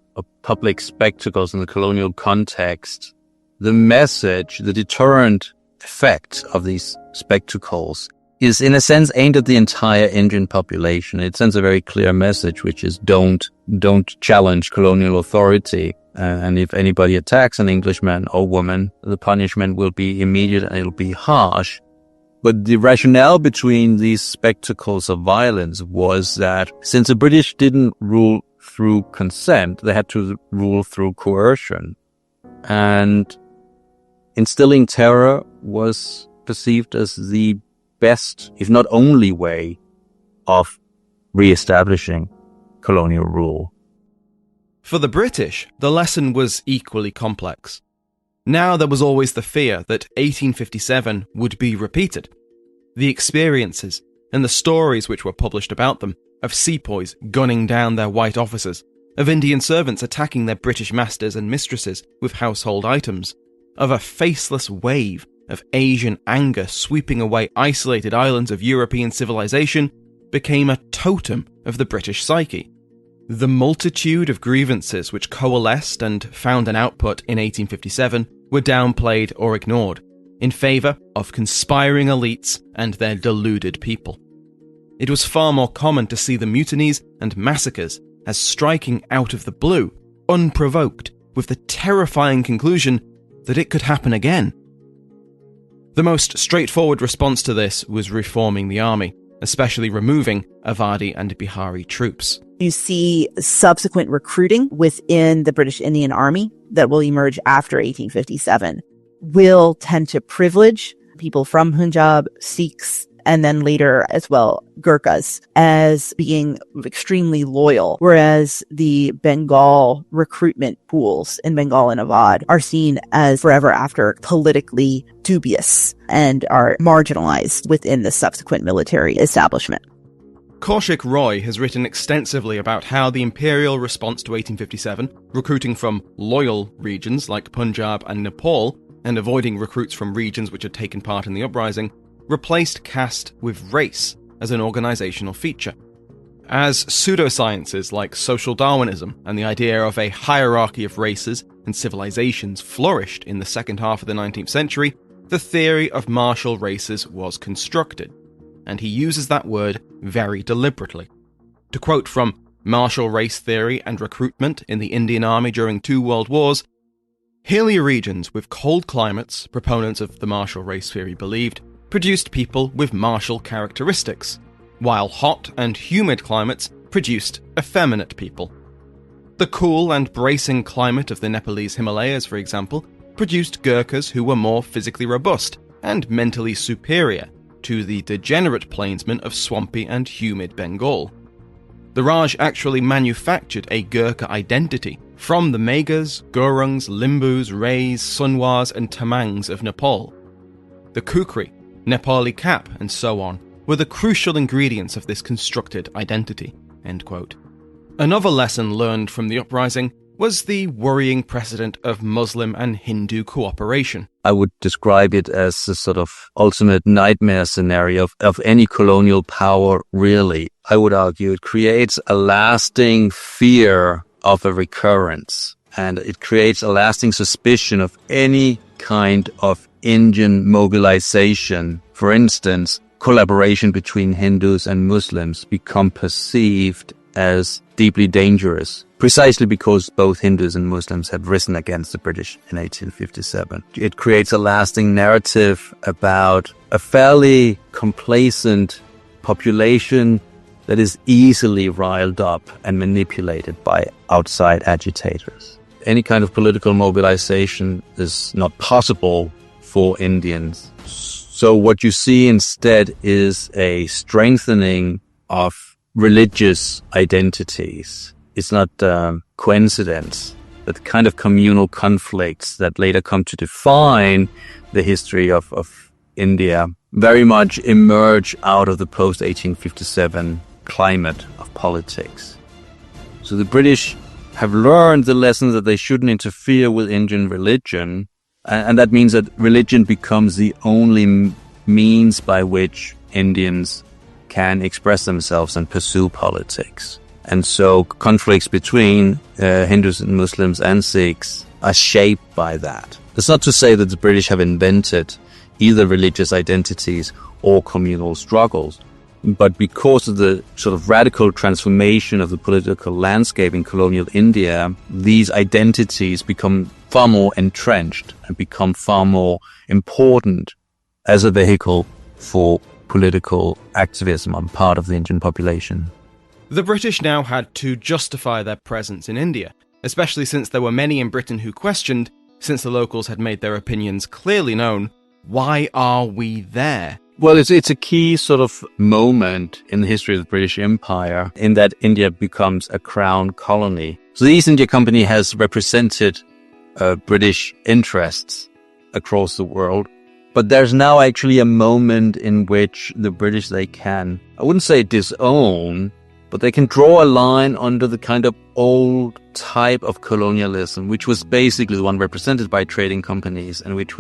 public spectacles in the colonial context, the message, the deterrent effect of these spectacles is in a sense aimed at the entire Indian population. It sends a very clear message, which is don't challenge colonial authority. And if anybody attacks an Englishman or woman, the punishment will be immediate and it'll be harsh. But the rationale between these spectacles of violence was that since the British didn't rule through consent, they had to rule through coercion. And instilling terror was perceived as the best, if not only way, of re-establishing colonial rule. For the British, the lesson was equally complex. Now there was always the fear that 1857 would be repeated. The experiences and the stories which were published about them, of sepoys gunning down their white officers, of Indian servants attacking their British masters and mistresses with household items, of a faceless wave of Asian anger sweeping away isolated islands of European civilization, became a totem of the British psyche. The multitude of grievances which coalesced and found an output in 1857 were downplayed or ignored, in favour of conspiring elites and their deluded people. It was far more common to see the mutinies and massacres as striking out of the blue, unprovoked, with the terrifying conclusion that it could happen again. The most straightforward response to this was reforming the army, especially removing Awadhi and Bihari troops. You see subsequent recruiting within the British Indian Army that will emerge after 1857 will tend to privilege people from Punjab, Sikhs, and then later as well Gurkhas as being extremely loyal, whereas the Bengal recruitment pools in Bengal and Awadh are seen as forever after politically dubious and are marginalized within the subsequent military establishment. Kaushik Roy has written extensively about how the imperial response to 1857, recruiting from loyal regions like Punjab and Nepal, and avoiding recruits from regions which had taken part in the uprising, replaced caste with race as an organizational feature. As pseudosciences like social Darwinism and the idea of a hierarchy of races and civilizations flourished in the second half of the 19th century, the theory of martial races was constructed, and he uses that word very deliberately. To quote from Martial Race Theory and Recruitment in the Indian Army during 2 World Wars, hilly regions with cold climates, proponents of the martial race theory believed, produced people with martial characteristics, while hot and humid climates produced effeminate people. The cool and bracing climate of the Nepalese Himalayas, for example, produced Gurkhas who were more physically robust and mentally superior to the degenerate plainsmen of swampy and humid Bengal. The Raj actually manufactured a Gurkha identity from the Meghas, Gurungs, Limbus, Rays, Sunwars and Tamangs of Nepal. The kukri, Nepali cap, and so on, were the crucial ingredients of this constructed identity." End quote. Another lesson learned from the uprising was the worrying precedent of Muslim and Hindu cooperation. I would describe it as a sort of ultimate nightmare scenario of any colonial power, really. I would argue it creates a lasting fear of a recurrence, and it creates a lasting suspicion of any kind of Indian mobilization. For instance, collaboration between Hindus and Muslims become perceived as deeply dangerous, precisely because both Hindus and Muslims had risen against the British in 1857. It creates a lasting narrative about a fairly complacent population that is easily riled up and manipulated by outside agitators. Any kind of political mobilization is not possible for Indians. So what you see instead is a strengthening of religious identities. It's not coincidence that the kind of communal conflicts that later come to define the history of India very much emerge out of the post-1857 climate of politics. So the British have learned the lesson that they shouldn't interfere with Indian religion, and that means that religion becomes the only means by which Indians can express themselves and pursue politics. And so conflicts between Hindus and Muslims and Sikhs are shaped by that. That's not to say that the British have invented either religious identities or communal struggles, but because of the sort of radical transformation of the political landscape in colonial India, these identities become far more entrenched and become far more important as a vehicle for political activism on part of the Indian population. The British now had to justify their presence in India, especially since there were many in Britain who questioned, since the locals had made their opinions clearly known, why are we there? Well, it's a key sort of moment in the history of the British Empire in that India becomes a crown colony. So the East India Company has represented British interests across the world. But there's now actually a moment in which the British, they can, I wouldn't say disown, but they can draw a line under the kind of old type of colonialism, which was basically the one represented by trading companies and which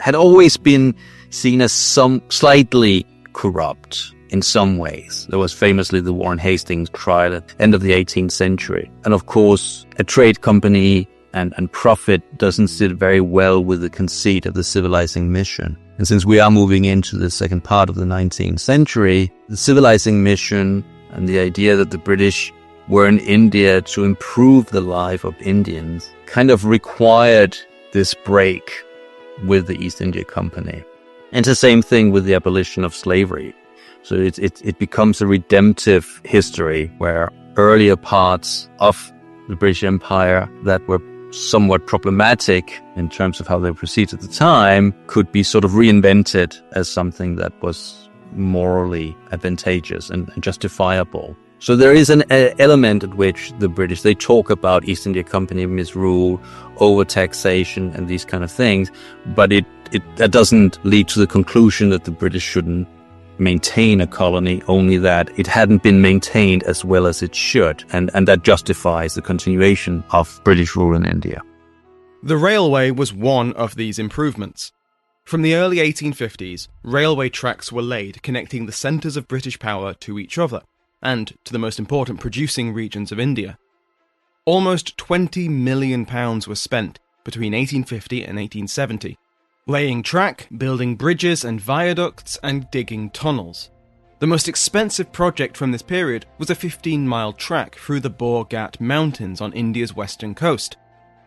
had always been seen as some slightly corrupt in some ways. There was famously the Warren Hastings trial at the end of the 18th century. And of course, a trade company and profit doesn't sit very well with the conceit of the civilizing mission. And since we are moving into the second part of the 19th century, the civilizing mission and the idea that the British were in India to improve the life of Indians kind of required this break with the East India Company. And it's the same thing with the abolition of slavery. So it becomes a redemptive history where earlier parts of the British Empire that were somewhat problematic in terms of how they proceeded at the time could be sort of reinvented as something that was morally advantageous and justifiable. So there is an element at which the British, they talk about East India Company misrule, over-taxation and these kind of things, but that doesn't lead to the conclusion that the British shouldn't maintain a colony, only that it hadn't been maintained as well as it should, and that justifies the continuation of British rule in India. The railway was one of these improvements. From the early 1850s, railway tracks were laid connecting the centres of British power to each other, and to the most important producing regions of India. Almost £20 million were spent between 1850 and 1870, laying track, building bridges and viaducts, and digging tunnels. The most expensive project from this period was a 15-mile track through the Borgat Mountains on India's western coast.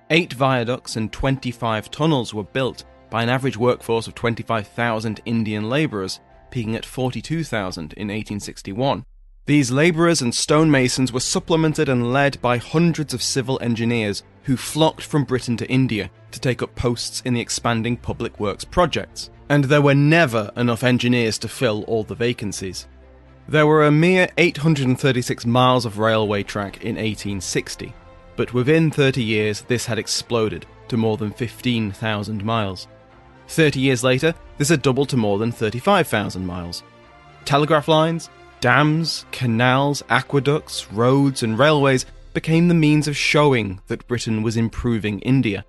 8 viaducts and 25 tunnels were built by an average workforce of 25,000 Indian labourers, peaking at 42,000 in 1861. These labourers and stonemasons were supplemented and led by hundreds of civil engineers who flocked from Britain to India to take up posts in the expanding public works projects. And there were never enough engineers to fill all the vacancies. There were a mere 836 miles of railway track in 1860, but within 30 years this had exploded to more than 15,000 miles. 30 years later, this had doubled to more than 35,000 miles. Telegraph lines, dams, canals, aqueducts, roads and railways became the means of showing that Britain was improving India.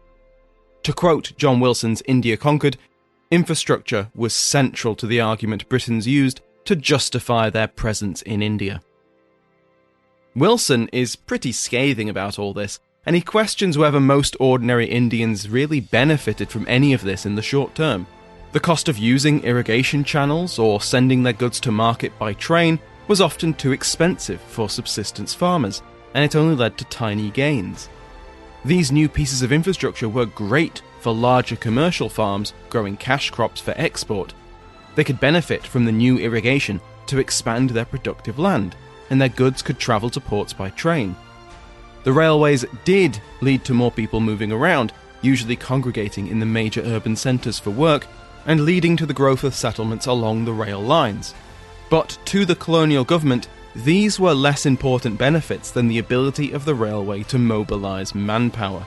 To quote John Wilson's India Conquered, infrastructure was central to the argument Britons used to justify their presence in India. Wilson is pretty scathing about all this, and he questions whether most ordinary Indians really benefited from any of this in the short term. The cost of using irrigation channels or sending their goods to market by train was often too expensive for subsistence farmers, and it only led to tiny gains. These new pieces of infrastructure were great for larger commercial farms growing cash crops for export. They could benefit from the new irrigation to expand their productive land, and their goods could travel to ports by train. The railways did lead to more people moving around, usually congregating in the major urban centres for work, and leading to the growth of settlements along the rail lines. But to the colonial government, these were less important benefits than the ability of the railway to mobilise manpower.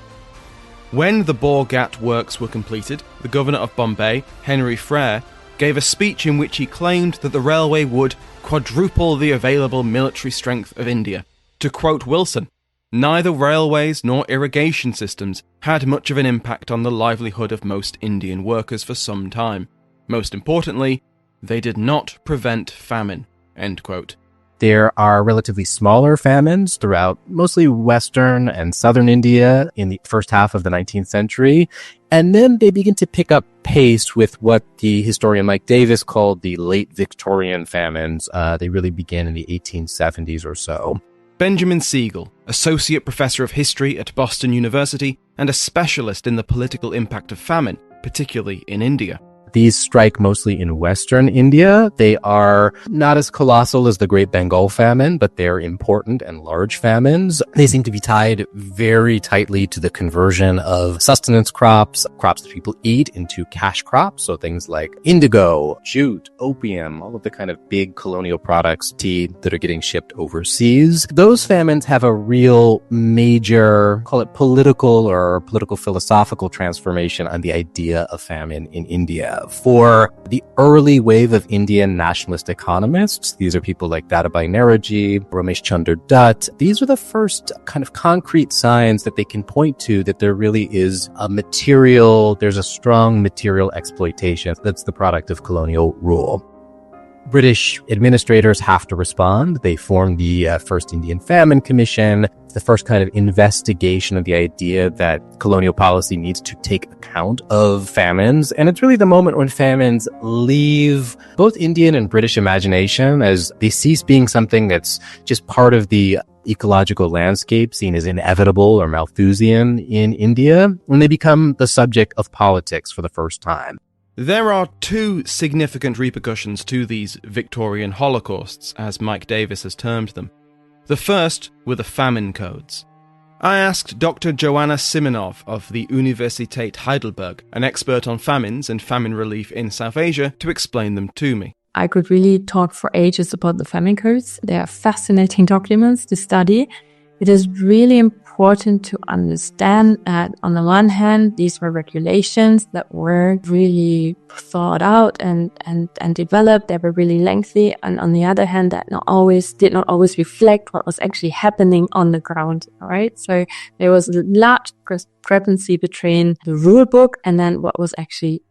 When the Borgat works were completed, the governor of Bombay, Henry Frere, gave a speech in which he claimed that the railway would quadruple the available military strength of India. To quote Wilson, neither railways nor irrigation systems had much of an impact on the livelihood of most Indian workers for some time. Most importantly, they did not prevent famine. End quote. There are relatively smaller famines throughout mostly western and southern India in the first half of the 19th century. And then they begin to pick up pace with what the historian Mike Davis called the late Victorian famines. They really began in the 1870s or so. Benjamin Siegel, Associate Professor of History at Boston University and a specialist in the political impact of famine, particularly in India. These strike mostly in western India. They are not as colossal as the Great Bengal famine, but they're important and large famines. They seem to be tied very tightly to the conversion of sustenance crops, crops that people eat, into cash crops. So things like indigo, jute, opium, all of the kind of big colonial products, tea, that are getting shipped overseas. Those famines have a real major, call it political or political philosophical transformation on the idea of famine in India. For the early wave of Indian nationalist economists, these are people like Dadabhai Naoroji, Ramesh Chandra Dutt. These are the first kind of concrete signs that they can point to that there really is there's a strong material exploitation that's the product of colonial rule. British administrators have to respond. They form the First Indian Famine Commission, the first kind of investigation of the idea that colonial policy needs to take account of famines. And it's really the moment when famines leave both Indian and British imagination as they cease being something that's just part of the ecological landscape seen as inevitable or Malthusian in India, when they become the subject of politics for the first time. There are two significant repercussions to these Victorian holocausts, as Mike Davis has termed them. The first were the famine codes. I asked Dr. Joanna Simonov of the Universität Heidelberg, an expert on famines and famine relief in South Asia, to explain them to me. I could really talk for ages about the famine codes. They are fascinating documents to study. It is really important to understand that on the one hand, these were regulations that were really thought out and developed. They were really lengthy. And on the other hand, that did not always reflect what was actually happening on the ground. All right. So there was a large discrepancy between the rule book and then what was actually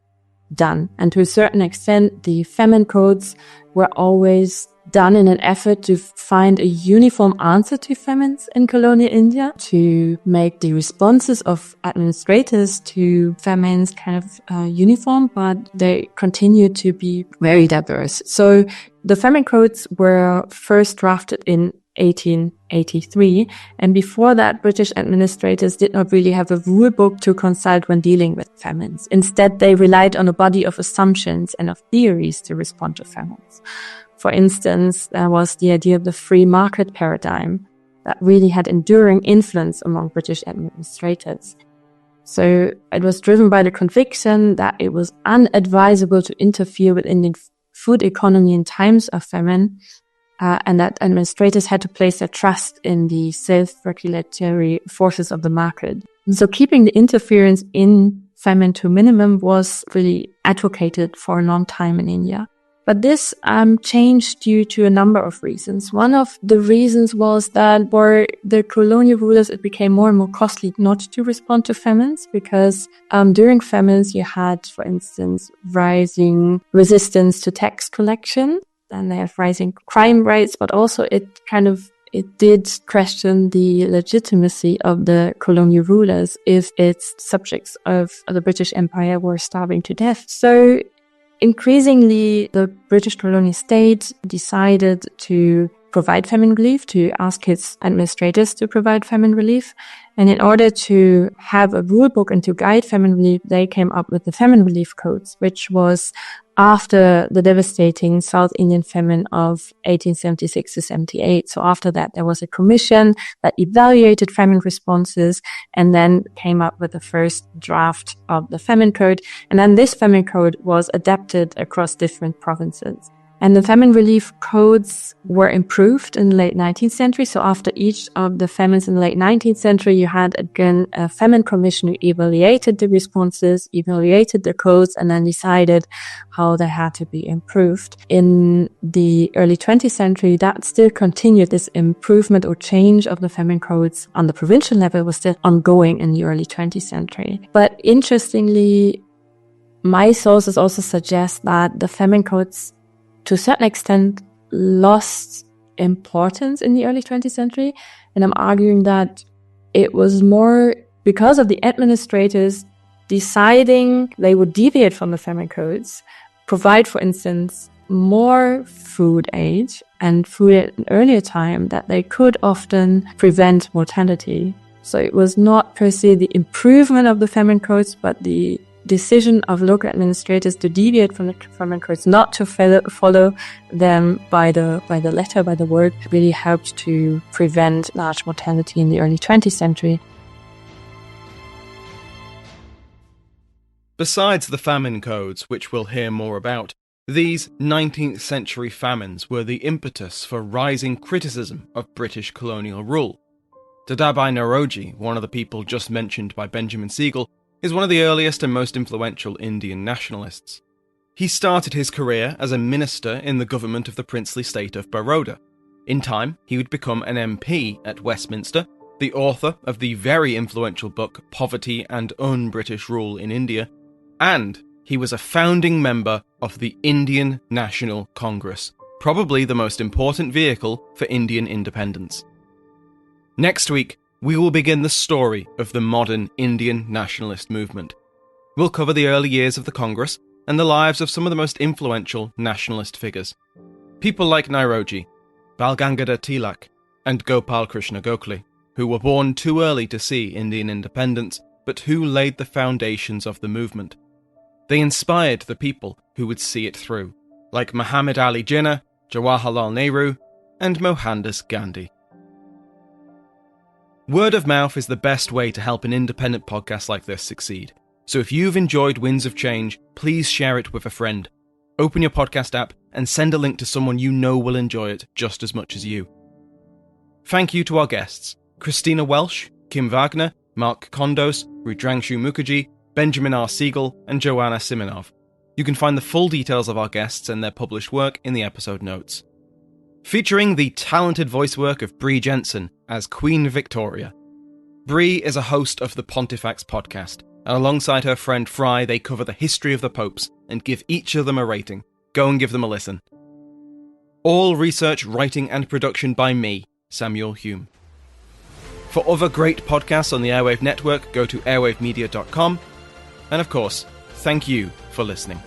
done. And to a certain extent, the famine codes were always done in an effort to find a uniform answer to famines in colonial India, to make the responses of administrators to famines kind of uniform, but they continue to be very diverse. So the famine codes were first drafted in 1883, and before that, British administrators did not really have a rule book to consult when dealing with famines. Instead, they relied on a body of assumptions and of theories to respond to famines. For instance, there was the idea of the free market paradigm that really had enduring influence among British administrators. So it was driven by the conviction that it was unadvisable to interfere with Indian food economy in times of famine, and that administrators had to place their trust in the self-regulatory forces of the market. And so keeping the interference in famine to a minimum was really advocated for a long time in India. But this changed due to a number of reasons. One of the reasons was that for the colonial rulers, it became more and more costly not to respond to famines, because during famines, you had, for instance, rising resistance to tax collection, and they have rising crime rates, but also it did question the legitimacy of the colonial rulers if its subjects of the British Empire were starving to death. So increasingly, the British colonial state decided to provide famine relief, to ask its administrators to provide famine relief. And in order to have a rule book and to guide famine relief, they came up with the famine relief codes, which was after the devastating South Indian famine of 1876 to 78. So after that, there was a commission that evaluated famine responses and then came up with the first draft of the famine code. And then this famine code was adapted across different provinces. And the famine relief codes were improved in the late 19th century. So after each of the famines in the late 19th century, you had again a famine commission who evaluated the responses, evaluated the codes, and then decided how they had to be improved. In the early 20th century, that still continued. This improvement or change of the famine codes on the provincial level was still ongoing in the early 20th century. But interestingly, my sources also suggest that the famine codes to a certain extent lost importance in the early 20th century. And I'm arguing that it was more because of the administrators deciding they would deviate from the famine codes, provide, for instance, more food aid and food at an earlier time, that they could often prevent mortality. So it was not per se the improvement of the famine codes, but the decision of local administrators to deviate from the famine codes, not to follow them by the letter, by the word, really helped to prevent large mortality in the early 20th century. Besides the famine codes, which we'll hear more about, these 19th century famines were the impetus for rising criticism of British colonial rule. Dadabai Naoroji, one of the people just mentioned by Benjamin Siegel, is one of the earliest and most influential Indian nationalists. He started his career as a minister in the government of the princely state of Baroda. In time, he would become an MP at Westminster, the author of the very influential book Poverty and Un-British Rule in India, and he was a founding member of the Indian National Congress, probably the most important vehicle for Indian independence. Next week, we will begin the story of the modern Indian nationalist movement. We'll cover the early years of the Congress and the lives of some of the most influential nationalist figures. People like Naoroji, Bal Gangadhar Tilak, and Gopal Krishna Gokhale, who were born too early to see Indian independence, but who laid the foundations of the movement. They inspired the people who would see it through, like Muhammad Ali Jinnah, Jawaharlal Nehru, and Mohandas Gandhi. Word of mouth is the best way to help an independent podcast like this succeed. So if you've enjoyed Winds of Change, please share it with a friend. Open your podcast app and send a link to someone you know will enjoy it just as much as you. Thank you to our guests, Christina Welsch, Kim Wagner, Mark Kondos, Rudrangshu Mukherjee, Benjamin R. Siegel, and Joanna Simonov. You can find the full details of our guests and their published work in the episode notes. Featuring the talented voice work of Brie Jensen as Queen Victoria. Brie is a host of the Pontifex podcast, and alongside her friend Fry, they cover the history of the popes and give each of them a rating. Go and give them a listen. All research, writing, and production by me, Samuel Hume. For other great podcasts on the Airwave Network, go to airwavemedia.com. And of course, thank you for listening.